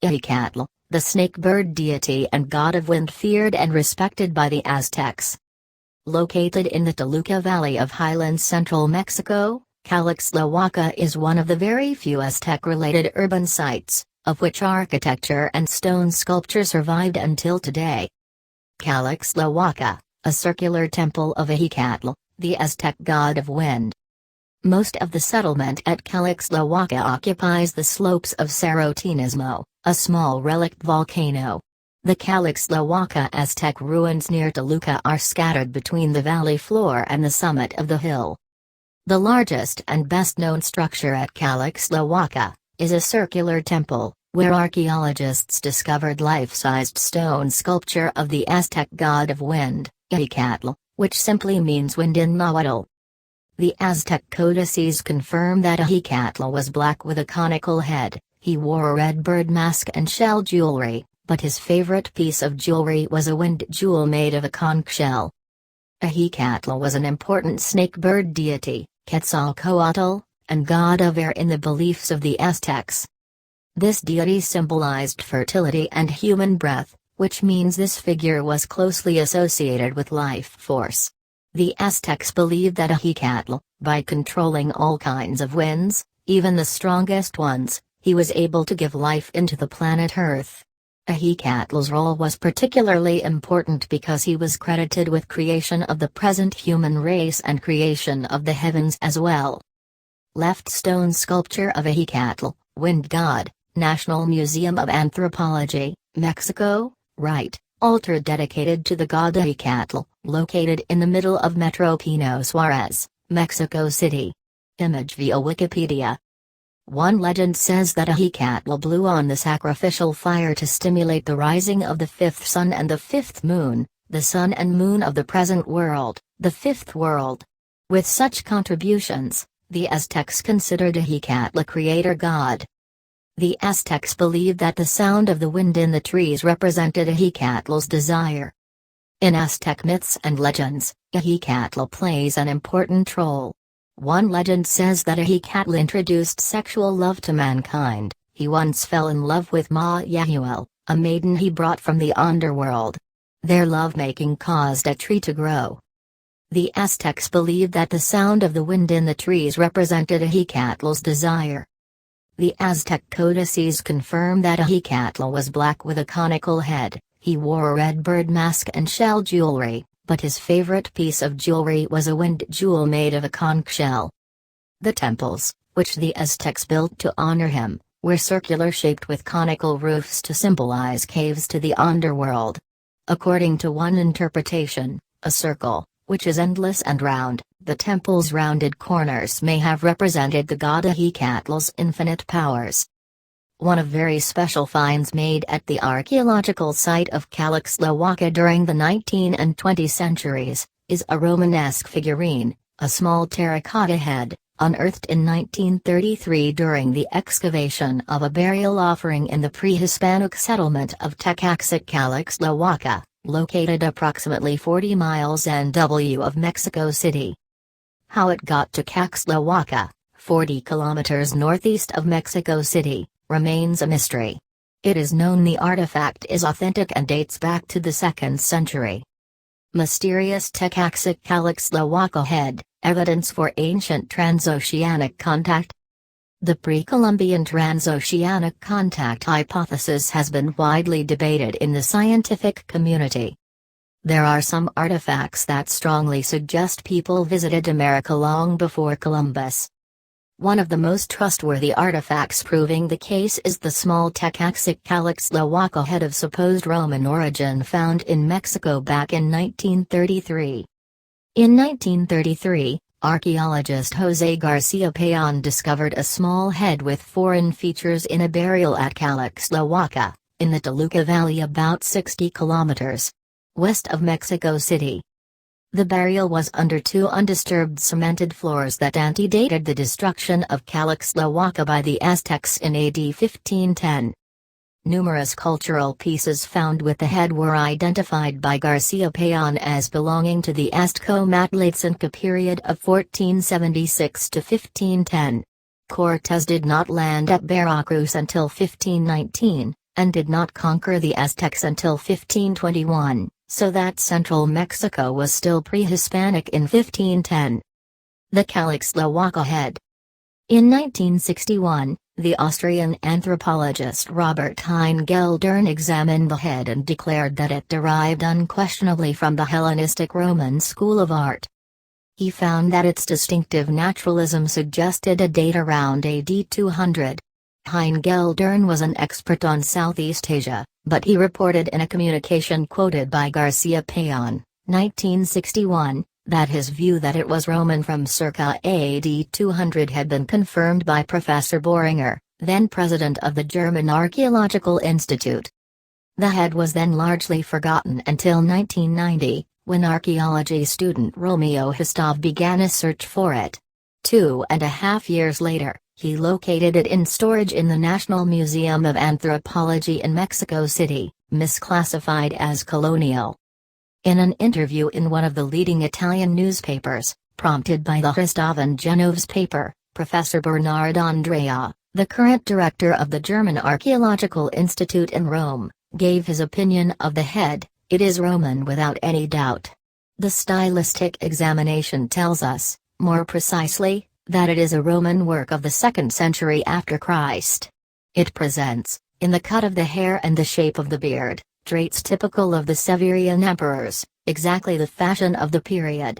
Ixcatl, the snake-bird deity and god of wind feared and respected by the Aztecs. Located in the Toluca Valley of highlands central Mexico, Calixtlahuaca is one of the very few Aztec-related urban sites, of which architecture and stone sculpture survived until today. Calixtlahuaca, a circular temple of Ixcatl, the Aztec god of wind. Most of the settlement at Calixtlahuaca occupies the slopes of Cerro Tinismo, a small relict volcano. The Calixtlahuaca Aztec ruins near Toluca are scattered between the valley floor and the summit of the hill. The largest and best-known structure at Calixtlahuaca is a circular temple, where archaeologists discovered life-sized stone sculpture of the Aztec god of wind, Ixcatl, which simply means wind in Nahuatl. The Aztec codices confirm that Ixcatl was black with a conical head. He wore a red bird mask and shell jewelry, but his favorite piece of jewelry was a wind jewel made of a conch shell. Ixcatl was an important snake-bird deity, Quetzalcoatl, and god of air in the beliefs of the Aztecs. This deity symbolized fertility and human breath, which means this figure was closely associated with life force. The Aztecs believed that Ixcatl, by controlling all kinds of winds, even the strongest ones, he was able to give life into the planet Earth. Ixcatl's role was particularly important because he was credited with creation of the present human race and creation of the heavens as well. Left stone sculpture of Ixcatl, wind god, National Museum of Anthropology, Mexico, right, altar dedicated to the god Ixcatl, located in the middle of Metro Pino Suarez, Mexico City. Image via Wikipedia. One legend says that Ixcatl blew on the sacrificial fire to stimulate the rising of the fifth sun and the fifth moon, the sun and moon of the present world, the fifth world. With such contributions, the Aztecs considered Ixcatl a creator god. The Aztecs believed that the sound of the wind in the trees represented Ixcatl's desire. In Aztec myths and legends, Ixcatl plays an important role. One legend says that Ixcatl introduced sexual love to mankind. He once fell in love with Ma Yahuel, a maiden he brought from the underworld. Their lovemaking caused a tree to grow. The Aztecs believed that the sound of the wind in the trees represented Ixcatl's desire. The Aztec codices confirm that Ixcatl was black with a conical head. He wore a red bird mask and shell jewelry, but his favorite piece of jewelry was a wind jewel made of a conch shell. The temples, which the Aztecs built to honor him, were circular shaped with conical roofs to symbolize caves to the underworld. According to one interpretation, a circle, which is endless and round, the temple's rounded corners may have represented the god Ixcatl's infinite powers. One of very special finds made at the archaeological site of Calixtlahuaca during the 19th and 20th centuries, is a Romanesque figurine, a small terracotta head, unearthed in 1933 during the excavation of a burial offering in the pre-Hispanic settlement of Tecaxic Calixtlahuaca, located approximately 40 miles NW of Mexico City. How it got to Calixtlahuaca, 40 kilometers northeast of Mexico City, remains a mystery. It is known the artifact is authentic and dates back to the 2nd century. Mysterious Tecaxic Calixtlahuaca head, evidence for ancient transoceanic contact. The pre-Columbian transoceanic contact hypothesis has been widely debated in the scientific community. There are some artifacts that strongly suggest people visited America long before Columbus. One of the most trustworthy artifacts proving the case is the small Tecaxic Calixtlahuaca head of supposed Roman origin found in Mexico back in 1933. In 1933, archaeologist José García Payan discovered a small head with foreign features in a burial at Calixtlahuaca, in the Toluca Valley about 60 kilometers west of Mexico City. The burial was under two undisturbed cemented floors that antedated the destruction of Calixtlahuaca by the Aztecs in AD 1510. Numerous cultural pieces found with the head were identified by García Payan as belonging to the Azteco-Matlatzin period of 1476 to 1510. Cortés did not land at Veracruz until 1519, and did not conquer the Aztecs until 1521, so that central Mexico was still pre-Hispanic in 1510. The Calix-Tlahuaca head. In 1961, the Austrian anthropologist Robert Heingeldern examined the head and declared that it derived unquestionably from the Hellenistic Roman school of art. He found that its distinctive naturalism suggested a date around AD 200. Heingeldern was an expert on Southeast Asia, but he reported in a communication quoted by Garcia Payon, 1961, that his view that it was Roman from circa AD 200 had been confirmed by Professor Boehringer, then president of the German Archaeological Institute. The head was then largely forgotten until 1990, when archaeology student Romeo Histov began a search for it. 2.5 years later, he located it in storage in the National Museum of Anthropology in Mexico City, misclassified as colonial. In an interview in one of the leading Italian newspapers, prompted by the Histov and Genoves paper, Professor Bernard Andrea, the current director of the German Archaeological Institute in Rome, gave his opinion of the head: "It is Roman without any doubt. The stylistic examination tells us, more precisely, that it is a Roman work of the 2nd century after Christ. It presents, in the cut of the hair and the shape of the beard, traits typical of the Severian emperors, exactly the fashion of the period.